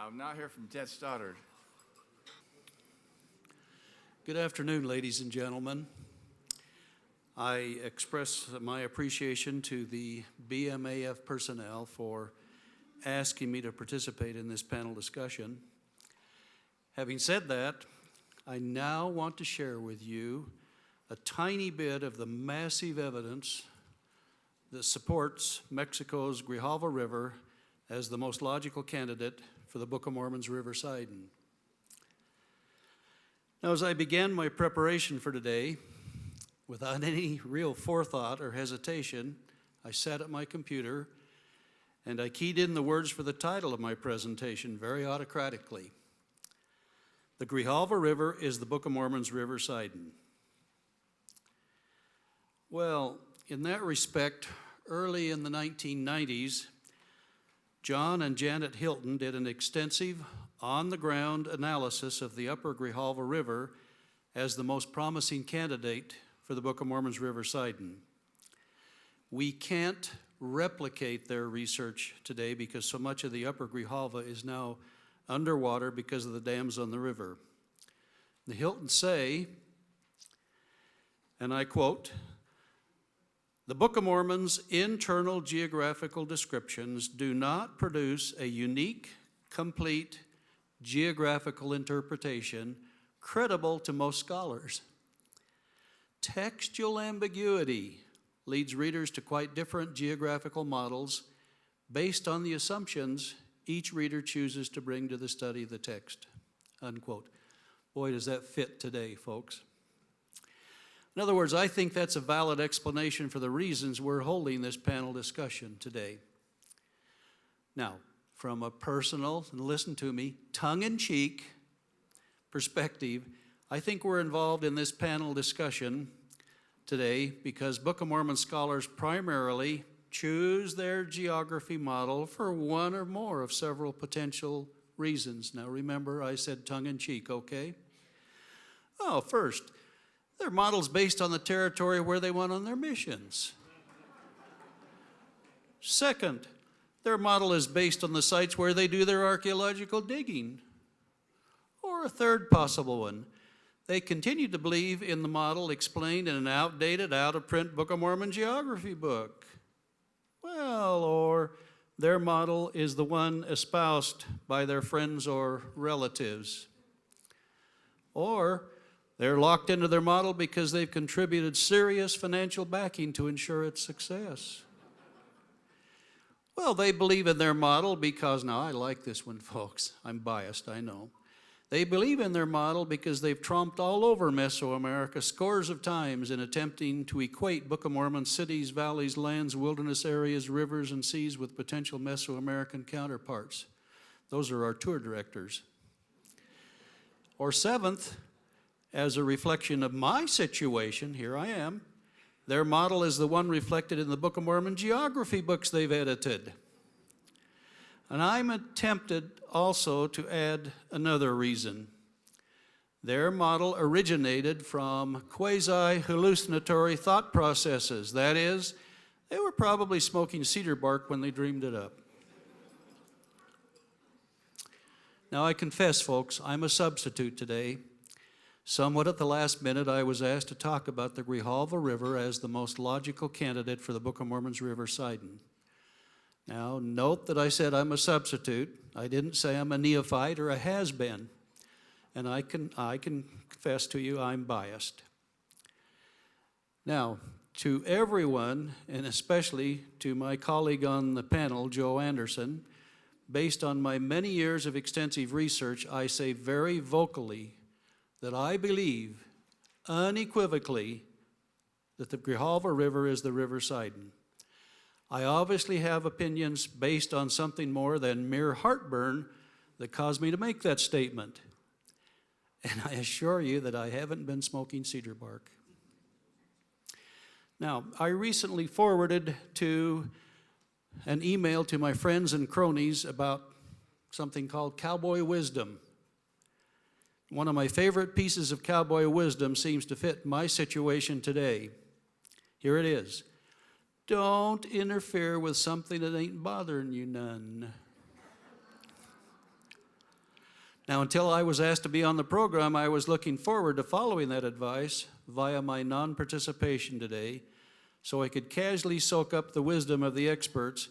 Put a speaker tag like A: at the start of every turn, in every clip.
A: I'll now hear from Ted Stoddard.
B: Good afternoon, ladies and gentlemen. I express my appreciation to the BMAF personnel for asking me to participate in this panel discussion. Having said that, I now want to share with you a tiny bit of the massive evidence that supports Mexico's Grijalva River as the most logical candidate for the Book of Mormon's River Sidon. Now, as I began my preparation for today, without any real forethought or hesitation, I sat at my computer and I keyed in the words for the title of my presentation very autocratically. The Grijalva River is the Book of Mormon's River Sidon. Well, in that respect, early in the 1990s, John and Janet Hilton did an extensive, on-the-ground analysis of the upper Grijalva River as the most promising candidate for the Book of Mormon's River Sidon. We can't replicate their research today because so much of the upper Grijalva is now underwater because of the dams on the river. The Hiltons say, and I quote, "The Book of Mormon's internal geographical descriptions do not produce a unique, complete geographical interpretation credible to most scholars. Textual ambiguity leads readers to quite different geographical models based on the assumptions each reader chooses to bring to the study of the text," unquote. Boy, does that fit today, folks. In other words, I think that's a valid explanation for the reasons we're holding this panel discussion today. Now, from a personal, and listen to me, tongue-in-cheek perspective, I think we're involved in this panel discussion today because Book of Mormon scholars primarily choose their geography model for one or more of several potential reasons. Now remember, I said tongue-in-cheek, okay? Oh, first, their model's based on the territory where they went on their missions. Second, their model is based on the sites where they do their archaeological digging. Or a third possible one, they continue to believe in the model explained in an outdated, out-of-print Book of Mormon geography book. Well, or their model is the one espoused by their friends or relatives. Or they're locked into their model because they've contributed serious financial backing to ensure its success. Well, they believe in their model because, now I like this one, folks. I'm biased, I know. They believe in their model because they've tromped all over Mesoamerica scores of times in attempting to equate Book of Mormon cities, valleys, lands, wilderness areas, rivers, and seas with potential Mesoamerican counterparts. Those are our tour directors. Or seventh, as a reflection of my situation, here I am, their model is the one reflected in the Book of Mormon geography books they've edited. And I'm tempted also to add another reason. Their model originated from quasi-hallucinatory thought processes. That is, they were probably smoking cedar bark when they dreamed it up. Now I confess, folks, I'm a substitute today. Somewhat at the last minute, I was asked to talk about the Grijalva River as the most logical candidate for the Book of Mormon's River Sidon. Now, note that I said I'm a substitute. I didn't say I'm a neophyte or a has-been. And I can confess to you I'm biased. Now, to everyone, and especially to my colleague on the panel, Joe Anderson, based on my many years of extensive research, I say very vocally that I believe unequivocally that the Grijalva River is the River Sidon. I obviously have opinions based on something more than mere heartburn that caused me to make that statement. And I assure you that I haven't been smoking cedar bark. Now, I recently forwarded an email to my friends and cronies about something called cowboy wisdom. One of my favorite pieces of cowboy wisdom seems to fit my situation today. Here it is. Don't interfere with something that ain't bothering you none. Now, until I was asked to be on the program, I was looking forward to following that advice via my non-participation today, so I could casually soak up the wisdom of the experts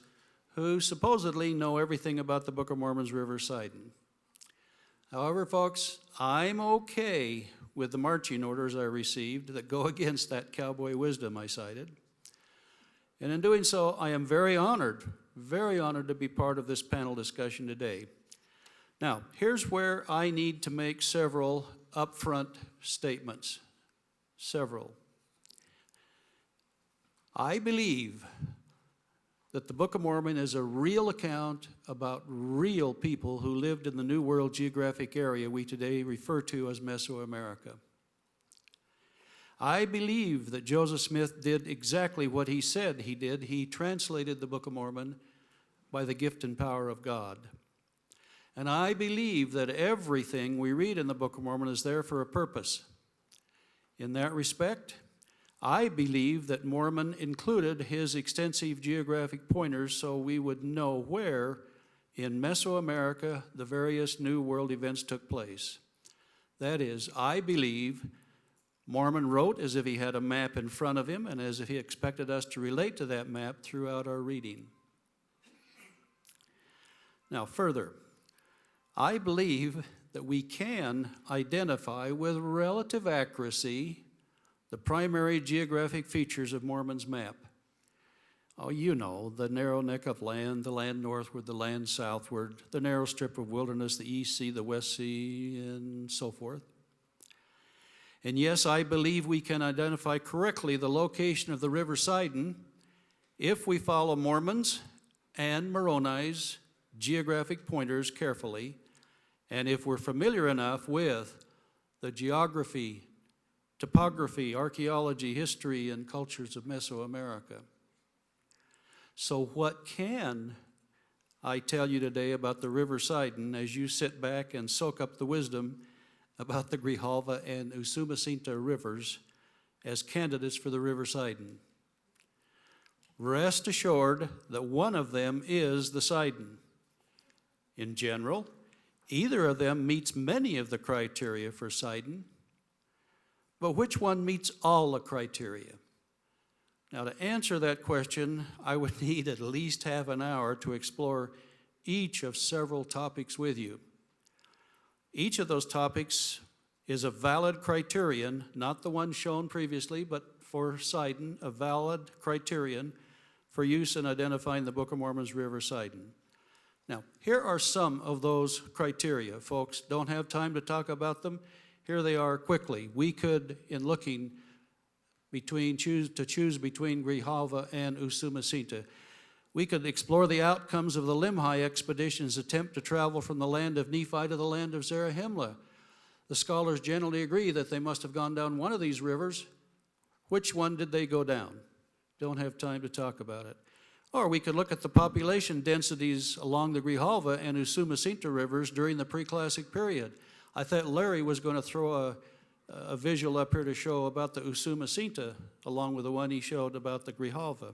B: who supposedly know everything about the Book of Mormon's River Sidon. However, folks, I'm okay with the marching orders I received that go against that cowboy wisdom I cited. And in doing so, I am very honored to be part of this panel discussion today. Now, here's where I need to make several upfront statements. Several. I believe that the Book of Mormon is a real account about real people who lived in the New World geographic area we today refer to as Mesoamerica. I believe that Joseph Smith did exactly what he said he did. He translated the Book of Mormon by the gift and power of God. And I believe that everything we read in the Book of Mormon is there for a purpose. In that respect, I believe that Mormon included his extensive geographic pointers so we would know where in Mesoamerica the various New World events took place. That is, I believe Mormon wrote as if he had a map in front of him and as if he expected us to relate to that map throughout our reading. Now, further, I believe that we can identify with relative accuracy the primary geographic features of Mormon's map. Oh, you know, the narrow neck of land, the land northward, the land southward, the narrow strip of wilderness, the East Sea, the West Sea, and so forth. And yes, I believe we can identify correctly the location of the River Sidon if we follow Mormon's and Moroni's geographic pointers carefully, and if we're familiar enough with the geography, topography, archaeology, history, and cultures of Mesoamerica. So what can I tell you today about the River Sidon as you sit back and soak up the wisdom about the Grijalva and Usumacinta rivers as candidates for the River Sidon? Rest assured that one of them is the Sidon. In general, either of them meets many of the criteria for Sidon, but which one meets all the criteria? Now, to answer that question, I would need at least half an hour to explore each of several topics with you. Each of those topics is a valid criterion, not the one shown previously, but for Sidon, a valid criterion for use in identifying the Book of Mormon's River Sidon. Now, here are some of those criteria, folks. Don't have time to talk about them. Here they are quickly. We could, in looking choose between Grijalva and Usumacinta, we could explore the outcomes of the Limhi expedition's attempt to travel from the land of Nephi to the land of Zarahemla. The scholars generally agree that they must have gone down one of these rivers. Which one did they go down? Don't have time to talk about it. Or we could look at the population densities along the Grijalva and Usumacinta rivers during the pre-classic period. I thought Larry was going to throw a visual up here to show about the Usumacinta along with the one he showed about the Grijalva.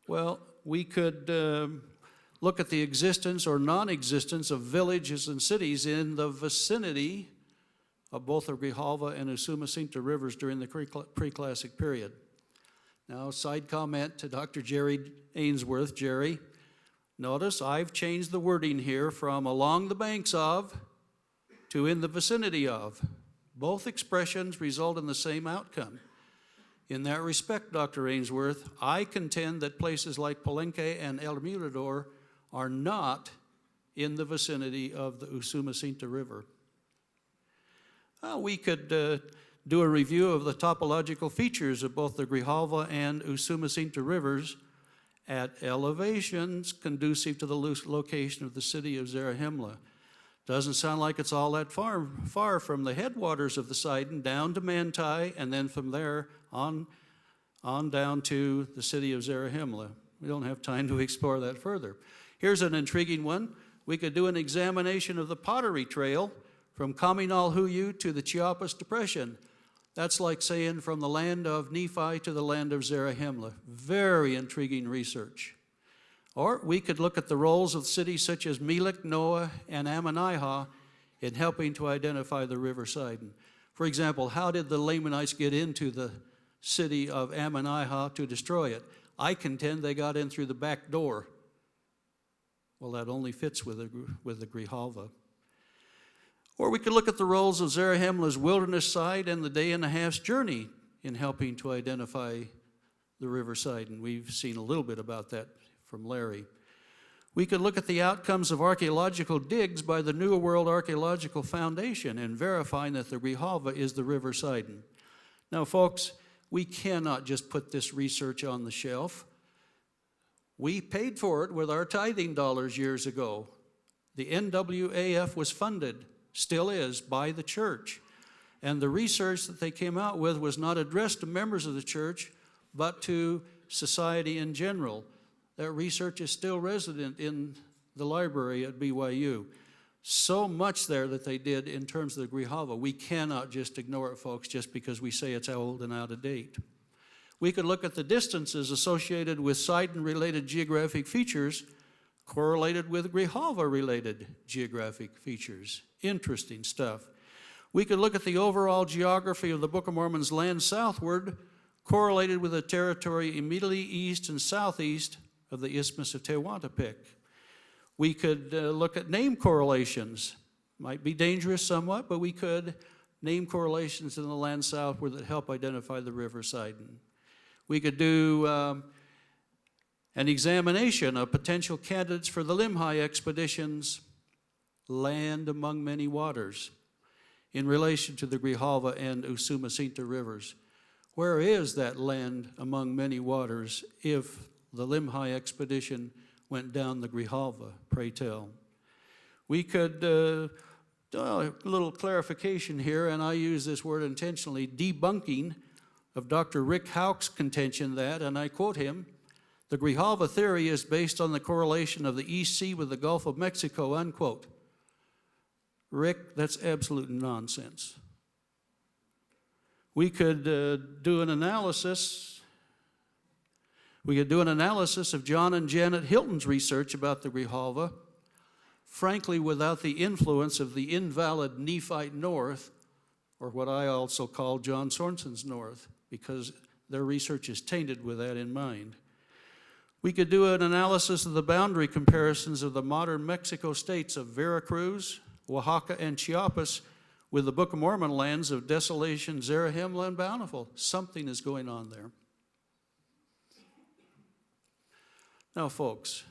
B: Well, we could look at the existence or non-existence of villages and cities in the vicinity of both the Grijalva and Usumacinta rivers during the pre-classic period. Now, side comment to Dr. Jerry Ainsworth. Jerry, notice I've changed the wording here from along the banks of to in the vicinity of. Both expressions result in the same outcome. In that respect, Dr. Ainsworth, I contend that places like Palenque and El Mirador are not in the vicinity of the Usumacinta River. We could do a review of the topological features of both the Grijalva and Usumacinta rivers at elevations conducive to the location of the city of Zarahemla. Doesn't sound like it's all that far from the headwaters of the Sidon down to Manti, and then from there on down to the city of Zarahemla. We don't have time to explore that further. Here's an intriguing one. We could do an examination of the Pottery Trail from Kaminal-Huyu to the Chiapas Depression. That's like saying from the land of Nephi to the land of Zarahemla. Very intriguing research. Or we could look at the roles of cities such as Melech, Noah, and Ammonihah in helping to identify the river Sidon. For example, how did the Lamanites get into the city of Ammonihah to destroy it? I contend they got in through the back door. Well, that only fits with the Grijalva. Or we could look at the roles of Zarahemla's wilderness side and the day and a half's journey in helping to identify the river Sidon. We've seen a little bit about that from Larry. We could look at the outcomes of archaeological digs by the New World Archaeological Foundation in verifying that the Grijalva is the river Sidon. Now, folks, we cannot just put this research on the shelf. We paid for it with our tithing dollars years ago. The NWAF was funded, still is, by the church. And the research that they came out with was not addressed to members of the church, but to society in general. That research is still resident in the library at BYU. So much there that they did in terms of the Grijalva. We cannot just ignore it, folks, just because we say it's old and out of date. We could look at the distances associated with Sidon-related geographic features correlated with Grijalva-related geographic features. Interesting stuff. We could look at the overall geography of the Book of Mormon's land southward correlated with the territory immediately east and southeast of the Isthmus of Tehuantepec. We could look at name correlations. Might be dangerous somewhat, but we could name correlations in the land southward that help identify the river Sidon. We could do an examination of potential candidates for the Limhi expeditions, land among many waters, in relation to the Grijalva and Usumacinta rivers. Where is that land among many waters if the Limhi expedition went down the Grijalva, pray tell? We could, a little clarification here, and I use this word intentionally, debunking of Dr. Rick Houck's contention that, and I quote him, the Grijalva theory is based on the correlation of the East Sea with the Gulf of Mexico, unquote. Rick, that's absolute nonsense. We could do an analysis. We could do an analysis of John and Janet Hilton's research about the Grijalva, frankly, without the influence of the invalid Nephite North, or what I also call John Sorensen's North, because their research is tainted with that in mind. We could do an analysis of the boundary comparisons of the modern Mexico states of Veracruz, Oaxaca, and Chiapas with the Book of Mormon lands of Desolation, Zarahemla, and Bountiful. Something is going on there. Now, folks,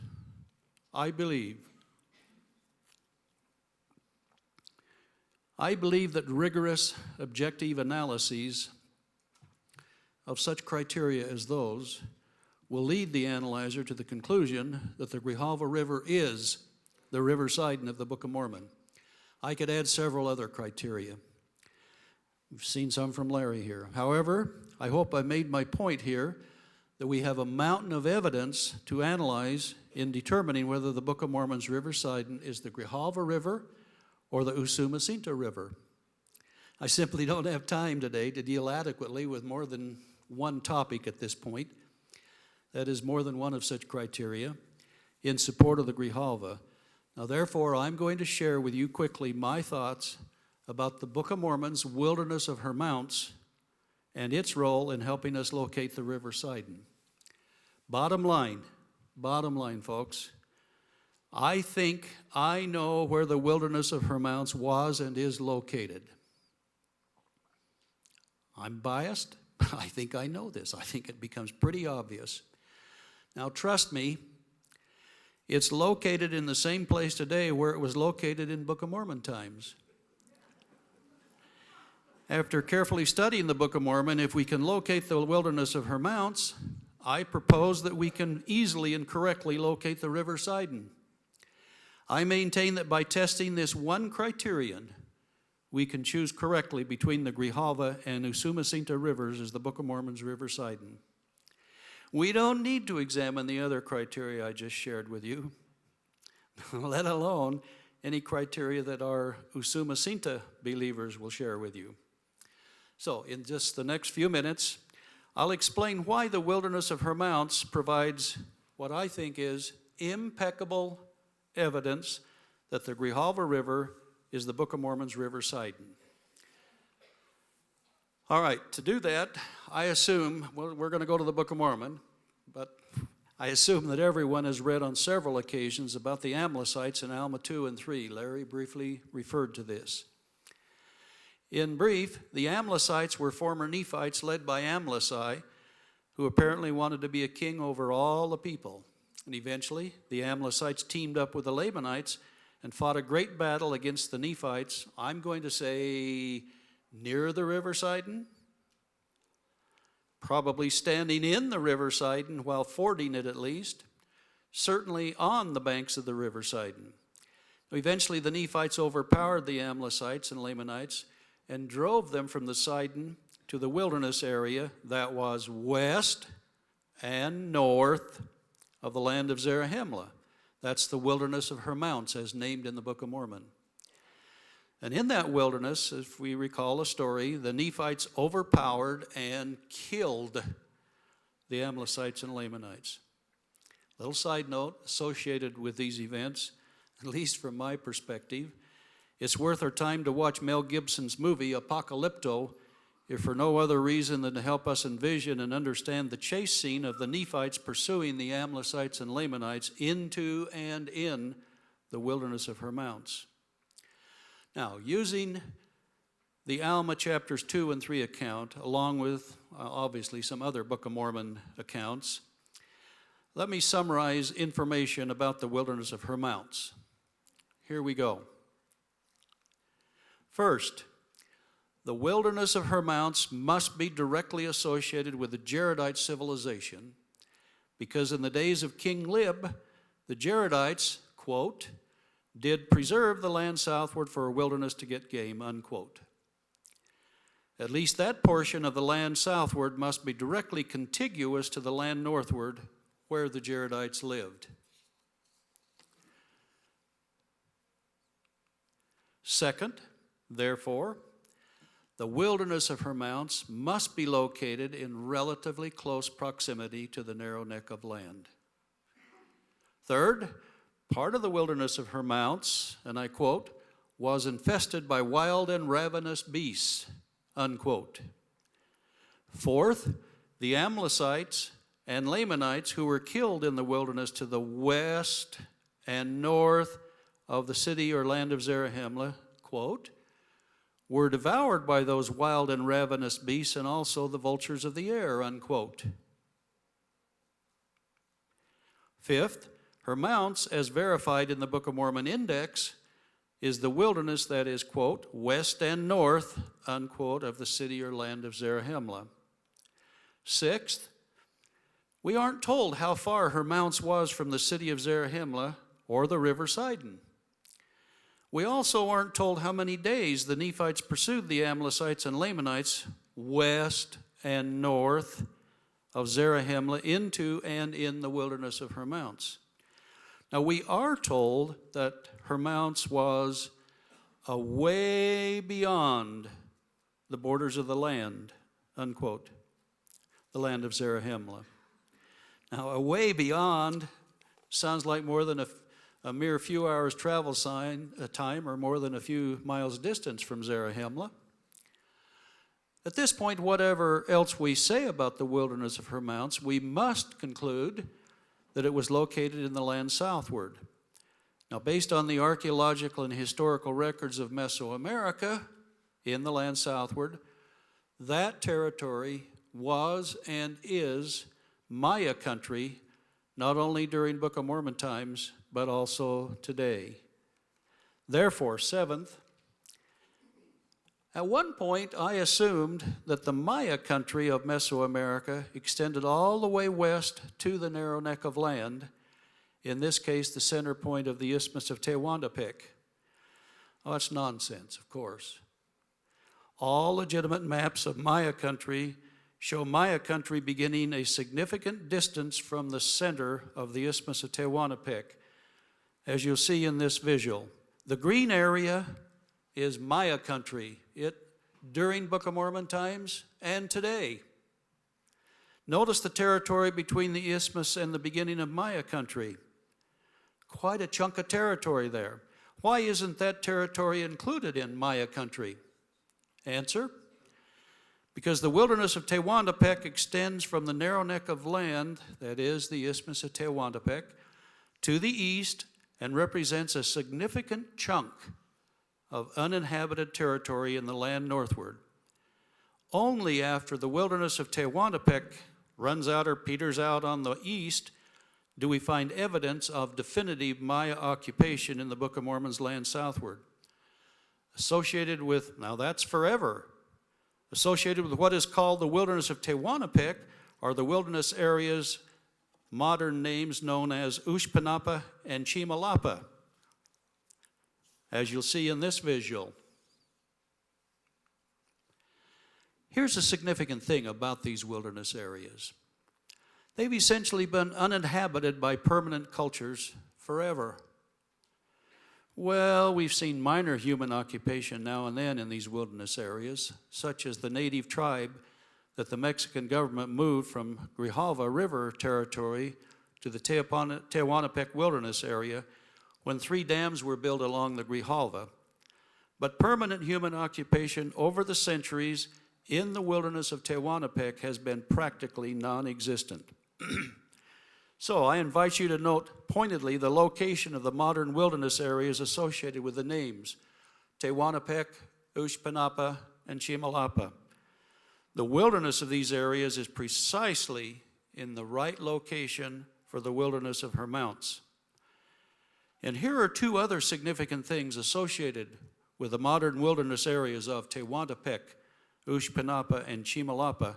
B: I believe that rigorous, objective analyses of such criteria as those will lead the analyzer to the conclusion that the Grijalva River is the river Sidon of the Book of Mormon. I could add several other criteria. We've seen some from Larry here. However, I hope I made my point here that we have a mountain of evidence to analyze in determining whether the Book of Mormon's river Sidon is the Grijalva River or the Usumacinta River. I simply don't have time today to deal adequately with more than one topic at this point. That is more than one of such criteria in support of the Grijalva. Now, therefore, I'm going to share with you quickly my thoughts about the Book of Mormon's Wilderness of Her Mounts and its role in helping us locate the river Sidon. Bottom line, folks, I think I know where the Wilderness of Her Mounts was and is located. I'm biased, but I think I know this. I think it becomes pretty obvious. Now, trust me, it's located in the same place today where it was located in Book of Mormon times. After carefully studying the Book of Mormon, if we can locate the Wilderness of Her Mounts, I propose that we can easily and correctly locate the river Sidon. I maintain that by testing this one criterion, we can choose correctly between the Grijalva and Usumacinta rivers as the Book of Mormon's river Sidon. We don't need to examine the other criteria I just shared with you, let alone any criteria that our Usumacinta believers will share with you. So in just the next few minutes, I'll explain why the Wilderness of Her Mounts provides what I think is impeccable evidence that the Grijalva River is the Book of Mormon's River Sidon. All right, to do that, I assume, well, we're going to go to the Book of Mormon, but I assume that everyone has read on several occasions about the Amla Sites in Alma 2 and 3. Larry briefly referred to this. In brief, the Amla Sites were former Nephites led by Amla Sites, who apparently wanted to be a king over all the people. And eventually, the Amla Sites teamed up with the Lamanites and fought a great battle against the Nephites, I'm going to say near the River Sidon, probably standing in the River Sidon while fording it at least, certainly on the banks of the River Sidon. Eventually, the Nephites overpowered the Amla Sites and Lamanites and drove them from the Sidon to the wilderness area that was west and north of the land of Zarahemla. That's the wilderness of her mounts, as named in the Book of Mormon. And in that wilderness, if we recall a story, the Nephites overpowered and killed the Amlicites and Lamanites. Little side note associated with these events, at least from my perspective, it's worth our time to watch Mel Gibson's movie, Apocalypto, if for no other reason than to help us envision and understand the chase scene of the Nephites pursuing the Amlicites and Lamanites into and in the wilderness of her mounts. Now, using the Alma chapters 2 and 3 account, along with obviously some other Book of Mormon accounts, let me summarize information about the wilderness of her mounts. Here we go. First, the wilderness of her mounts must be directly associated with the Jaredite civilization, because in the days of King Lib, the Jaredites, quote, did preserve the land southward for a wilderness to get game, unquote. At least that portion of the land southward must be directly contiguous to the land northward where the Jaredites lived. Second, therefore, the wilderness of her mounts must be located in relatively close proximity to the narrow neck of land. Third, part of the wilderness of her mounts, and I quote, was infested by wild and ravenous beasts, unquote. Fourth, the Amlicites and Lamanites who were killed in the wilderness to the west and north of the city or land of Zarahemla, quote, were devoured by those wild and ravenous beasts and also the vultures of the air, unquote. Fifth, her mounts, as verified in the Book of Mormon Index, is the wilderness that is, quote, west and north, unquote, of the city or land of Zarahemla. Sixth, we aren't told how far her mounts was from the city of Zarahemla or the river Sidon. We also aren't told how many days the Nephites pursued the Amlicites and Lamanites west and north of Zarahemla into and in the wilderness of her mounts. Now, we are told that her mounts was away beyond the borders of the land, unquote, the land of Zarahemla. Now, away beyond sounds like more than a mere few hours travel time or more than a few miles distance from Zarahemla. At this point, whatever else we say about the wilderness of her mounts, we must conclude that it was located in the land southward. Now, based on the archaeological and historical records of Mesoamerica in the land southward, that territory was and is Maya country, not only during Book of Mormon times, but also today. Therefore, seventh, at one point I assumed that the Maya country of Mesoamerica extended all the way west to the narrow neck of land, in this case the center point of the Isthmus of Tehuantepec. Oh, that's nonsense, of course. All legitimate maps of Maya country show Maya country beginning a significant distance from the center of the Isthmus of Tehuantepec, as you'll see in this visual. The green area is Maya country, during Book of Mormon times and today. Notice the territory between the Isthmus and the beginning of Maya country. quite a chunk of territory there. Why isn't that territory included in Maya country? Answer: because the wilderness of Tehuantepec extends from the narrow neck of land, that is, the Isthmus of Tehuantepec, to the east and represents a significant chunk of uninhabited territory in the land northward. Only after the wilderness of Tehuantepec runs out or peters out on the east do we find evidence of definitive Maya occupation in the Book of Mormon's land southward. Associated with, now that's forever, associated with what is called the wilderness of Tehuantepec are the wilderness areas, modern names known as Ushpanapa and Chimalapa, as you'll see in this visual. Here's a significant thing about these wilderness areas. They've essentially been uninhabited by permanent cultures forever. Well, we've seen minor human occupation now and then in these wilderness areas, such as the native tribe that the Mexican government moved from Grijalva River territory to the Tehuantepec wilderness area when 3 dams were built along the Grijalva. But permanent human occupation over the centuries in the wilderness of Tehuantepec has been practically non-existent. So I invite you to note pointedly the location of the modern wilderness areas associated with the names Tehuantepec, Ushpanapa, and Chimalapa. The wilderness of these areas is precisely in the right location for the wilderness of her mounts. And here are 2 other significant things associated with the modern wilderness areas of Tehuantepec, Ushpanapa, and Chimalapa,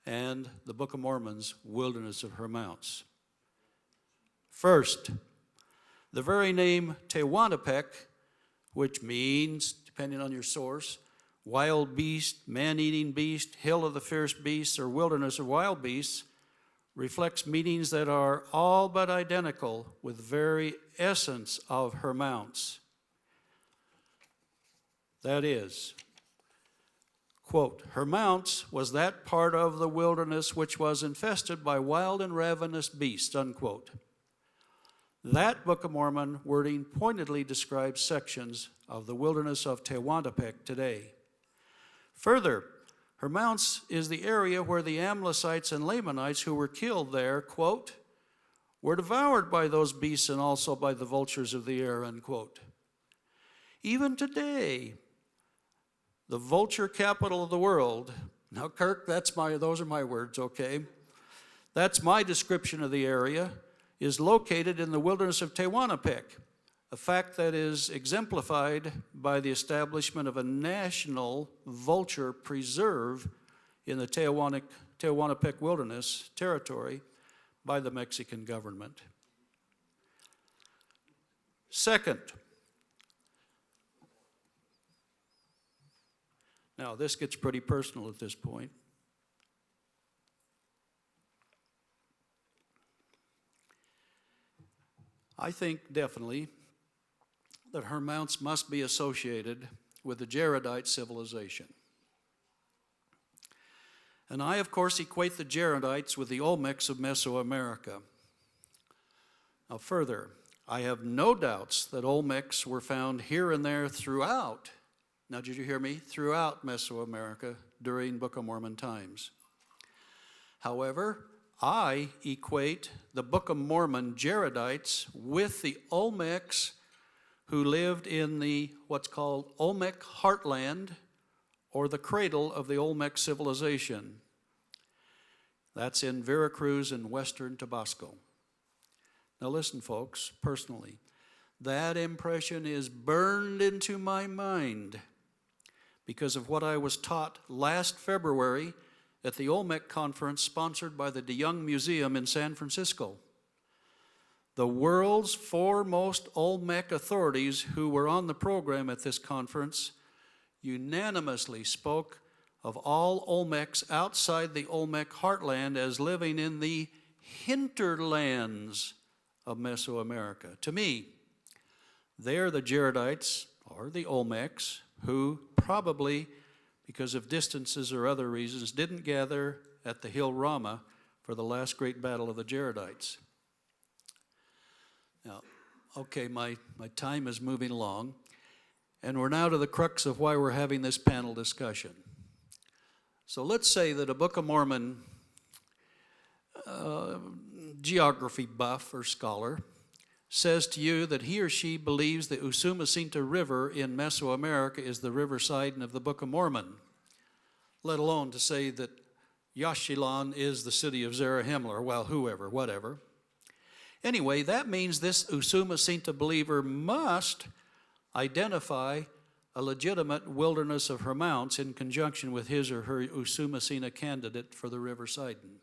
B: and the Book of Mormon's wilderness of her mounts. First, the very name Tehuantepec, which means, depending on your source, wild beast, man-eating beast, hill of the fierce beasts, or wilderness of wild beasts, reflects meanings that are all but identical with the very essence of her mounts. That is, quote, her mounts was that part of the wilderness which was infested by wild and ravenous beasts, unquote. That Book of Mormon wording pointedly describes sections of the wilderness of Tehuantepec today. Further, her mounts is the area where the Amla Sites and Lamanites who were killed there, quote, were devoured by those beasts and also by the vultures of the air, unquote. Even today, the vulture capital of the world, now Kirk, those are my words, okay? That's my description of the area, is located in the wilderness of Tehuantepec, a fact that is exemplified by the establishment of a national vulture preserve in the Tehuantepec wilderness territory by the Mexican government. Second, now this gets pretty personal at this point. I think definitely that her mounts must be associated with the Jaredite civilization. And I, of course, equate the Jaredites with the Olmecs of Mesoamerica. Now further, I have no doubts that Olmecs were found here and there throughout, now did you hear me? Throughout Mesoamerica during Book of Mormon times. However, I equate the Book of Mormon Jaredites with the Olmecs who lived in the what's called Olmec heartland, or the cradle of the Olmec civilization. That's in Veracruz and western Tabasco. Now listen, folks, personally, that impression is burned into my mind because of what I was taught last February at the Olmec conference sponsored by the DeYoung Museum in San Francisco. The world's foremost Olmec authorities who were on the program at this conference unanimously spoke of all Olmecs outside the Olmec heartland as living in the hinterlands of Mesoamerica. To me, they're the Jaredites, or the Olmecs, who probably, because of distances or other reasons, didn't gather at the hill Ramah for the last great battle of the Jaredites. Now, Okay, my time is moving along, and we're now to the crux of why we're having this panel discussion. So let's say that a Book of Mormon geography buff or scholar says to you that he or she believes the Usumacinta River in Mesoamerica is the river Sidon of the Book of Mormon, let alone to say that Yaxchilan is the city of Zarahemla, or well, whoever, whatever. Anyway, that means this Usumacinta believer must identify a legitimate wilderness of her mounts in conjunction with his or her Usumacinta candidate for the river Sidon.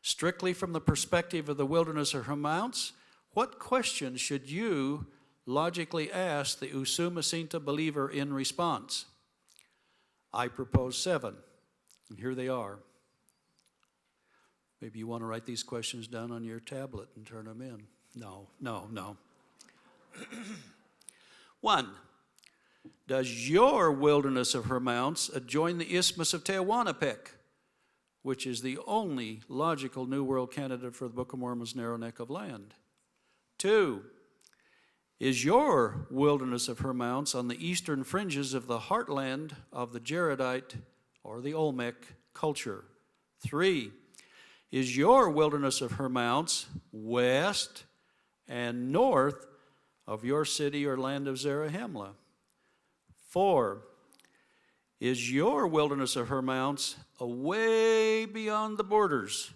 B: Strictly from the perspective of the wilderness of her mounts, what questions should you logically ask the Usumacinta believer in response? I propose 7, and here they are. Maybe you want to write these questions down on your tablet and turn them in. No. 1, does your wilderness of her mounts adjoin the Isthmus of Tehuantepec, which is the only logical New World candidate for the Book of Mormon's narrow neck of land? 2, is your wilderness of her mounts on the eastern fringes of the heartland of the Jaredite or the Olmec culture? 3, is your wilderness of her mounts west and north of your city or land of Zarahemla? 4, is your wilderness of her mounts away beyond the borders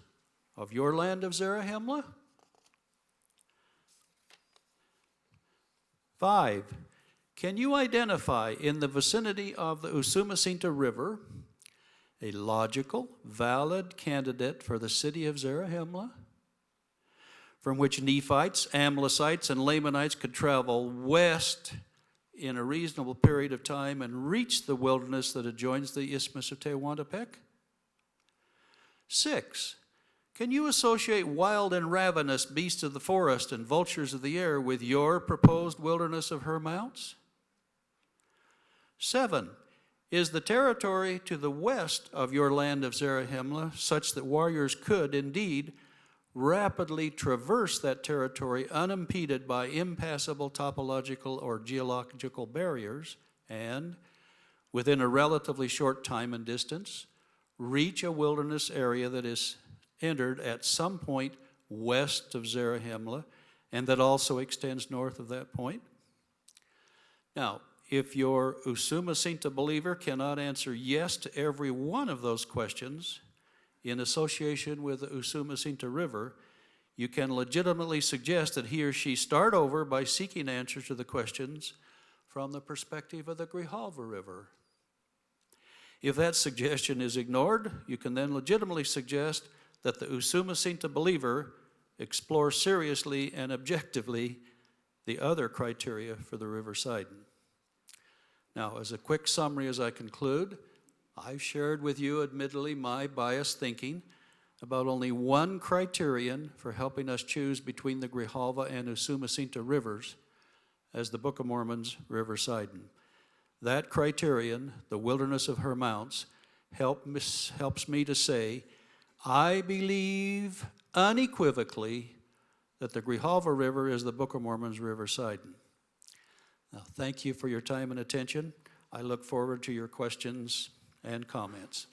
B: of your land of Zarahemla? 5, can you identify in the vicinity of the Usumacinta River a logical, valid candidate for the city of Zarahemla, from which Nephites, Amla Sites, and Lamanites could travel west in a reasonable period of time and reach the wilderness that adjoins the Isthmus of Tehuantepec? 6, can you associate wild and ravenous beasts of the forest and vultures of the air with your proposed wilderness of her mounts? 7, is the territory to the west of your land of Zarahemla such that warriors could indeed rapidly traverse that territory unimpeded by impassable topological or geological barriers and, within a relatively short time and distance, reach a wilderness area that is entered at some point west of Zarahemla and that also extends north of that point? Now, if your Usumacinta believer cannot answer yes to every one of those questions in association with the Usumacinta River, you can legitimately suggest that he or she start over by seeking answers to the questions from the perspective of the Grijalva River. If that suggestion is ignored, you can then legitimately suggest that the Usumacinta believer explore seriously and objectively the other criteria for the river Sidon. Now, as a quick summary as I conclude, I've shared with you, admittedly, my biased thinking about only one criterion for helping us choose between the Grijalva and Usumacinta rivers as the Book of Mormon's river Sidon. That criterion, the wilderness of her mounts, helps me to say, I believe unequivocally that the Grijalva River is the Book of Mormon's river Sidon. Now, thank you for your time and attention. I look forward to your questions and comments.